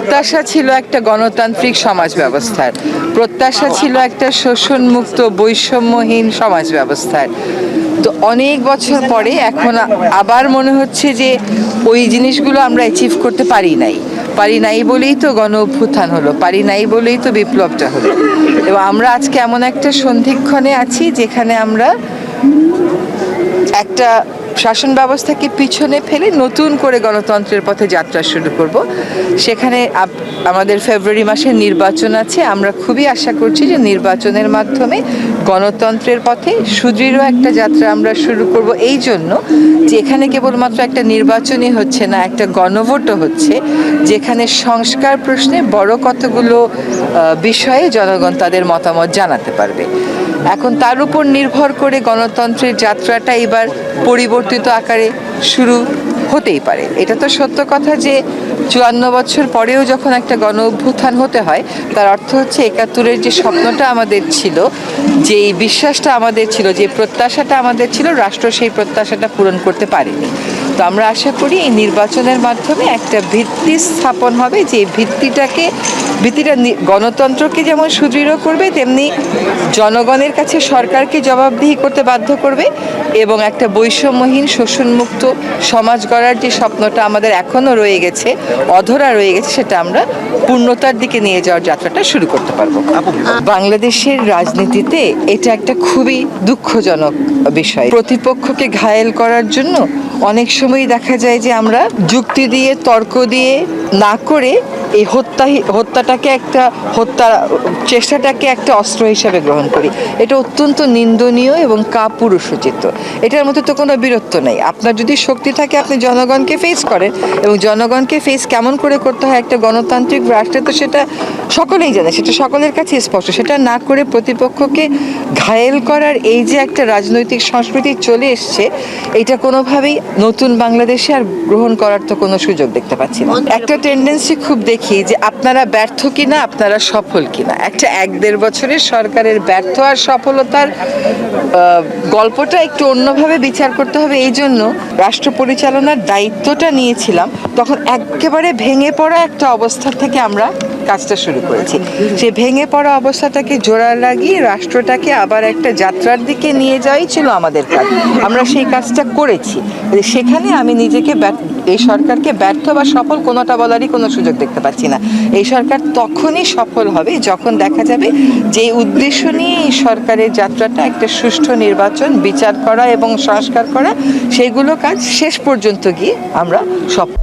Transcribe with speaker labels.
Speaker 1: প্রত্যাশা ছিল একটা গণতান্ত্রিক সমাজ ব্যবস্থার, প্রত্যাশা ছিল একটা শোষণমুক্ত বৈষম্যহীন সমাজ ব্যবস্থার। তো অনেক বছর পরে এখন আবার মনে হচ্ছে যে ওই জিনিসগুলো আমরা অ্যাচিভ করতে পারি নাই বলেই তো গণ অভ্যুত্থান হলো, পারি নাই বলেই তো বিপ্লবটা হলো। এবং আমরা আজকে এমন একটা সন্ধিক্ষণে আছি যেখানে আমরা একটা শাসন ব্যবস্থাকে পিছনে ফেলে নতুন করে গণতন্ত্রের পথে যাত্রা শুরু করব। সেখানে আমাদের ফেব্রুয়ারি মাসে নির্বাচন আছে। আমরা খুবই আশা করছি যে নির্বাচনের মাধ্যমে গণতন্ত্রের পথে সুদৃঢ় একটা যাত্রা আমরা শুরু করব। এই জন্য যে এখানে কেবলমাত্র একটা নির্বাচনই হচ্ছে না, একটা গণভোটও হচ্ছে, যেখানে সংস্কার প্রশ্নে বড় কতগুলো বিষয়ে জনগণ তাদের মতামত জানাতে পারবে। এখন তার উপর নির্ভর করে গণতন্ত্রের যাত্রাটা এবার পরিবর্তিত আকারে শুরু হতেই পারে। এটা তো সত্য কথা যে ৫৪ বছর পরেও যখন একটা গণ অভ্যুত্থান হতে হয়, তার অর্থ হচ্ছে ৭১-এর যে স্বপ্নটা আমাদের ছিল, যে বিশ্বাসটা আমাদের ছিল, যে প্রত্যাশাটা আমাদের ছিল, রাষ্ট্র সেই প্রত্যাশাটা পূরণ করতে পারেনি। তো আমরা আশা করি এই নির্বাচনের মাধ্যমে একটা ভিত্তি স্থাপন হবে, যে ভিত্তিটা গণতন্ত্রকে যেমন সুদৃঢ় করবে, তেমনি জনগণের কাছে সরকারকে জবাবদিহি করতে বাধ্য করবে, এবং একটা বৈষম্যহীন শোষণমুক্ত সমাজ গড়ার যে স্বপ্নটা আমাদের এখনও রয়ে গেছে, অধরা রয়ে গেছে, সেটা আমরা পূর্ণতার দিকে নিয়ে যাওয়ার যাত্রাটা শুরু করতে পারবো। বাংলাদেশের রাজনীতিতে এটা একটা খুবই দুঃখজনক বিষয়। প্রতিপক্ষকে ঘায়েল করার জন্য অনেক সময় দেখা যায় যে আমরা যুক্তি দিয়ে, তর্ক দিয়ে না করে এই হত্যা চেষ্টাটাকে একটা অস্ত্র হিসাবে গ্রহণ করি। এটা অত্যন্ত নিন্দনীয় এবং কাপুরুষোচিত। এটার মধ্যে তো কোনো বীরত্ব নেই। আপনার যদি শক্তি থাকে, আপনি জনগণকে ফেস করেন, এবং জনগণকে ফেস কেমন করে করতে হয় একটা গণতান্ত্রিক রাষ্ট্রে, তো সেটা সকলেই জানে, সেটা সকলের কাছে স্পষ্ট। সেটা না করে প্রতিপক্ষকে ঘায়েল করার এই যে একটা রাজনৈতিক সংস্কৃতি চলে এসছে, এটা কোনোভাবেই নতুন বাংলাদেশে আর গ্রহণ করার তো কোনো সুযোগ দেখতে পাচ্ছি না। একটা টেন্ডেন্সি খুব দেখি যে আপনারা ব্যর্থ কিনা, আপনারা সফল কিনা। একটা ১-১.৫ বছরের সরকারের ব্যর্থ আর সফলতার গল্পটা একটু অন্যভাবে বিচার করতে হবে। এই জন্য রাষ্ট্র পরিচালনার দায়িত্বটা নিয়েছিলাম, তখন একেবারে ভেঙে পড়া একটা অবস্থা থেকে আমরা কাজটা শুরু করেছি। সেই ভেঙে পড়া অবস্থাটাকে জোড়া লাগিয়ে রাষ্ট্রটাকে আবার একটা যাত্রার দিকে নিয়ে যাওয়াই ছিল আমাদের কাজ। আমরা সেই কাজটা করেছি। সেখানে আমি নিজেকে এই সরকারকে ব্যর্থ বা সফল কোনোটা বলারই কোনো সুযোগ দেখতে পাচ্ছি না। এই সরকার তখনই সফল হবে যখন দেখা যাবে যে উদ্দেশ্য নিয়ে এই সরকারের যাত্রাটা, একটা সুষ্ঠু নির্বাচন, বিচার করা এবং সংস্কার করা, সেইগুলো কাজ শেষ পর্যন্ত গিয়ে আমরা সফল।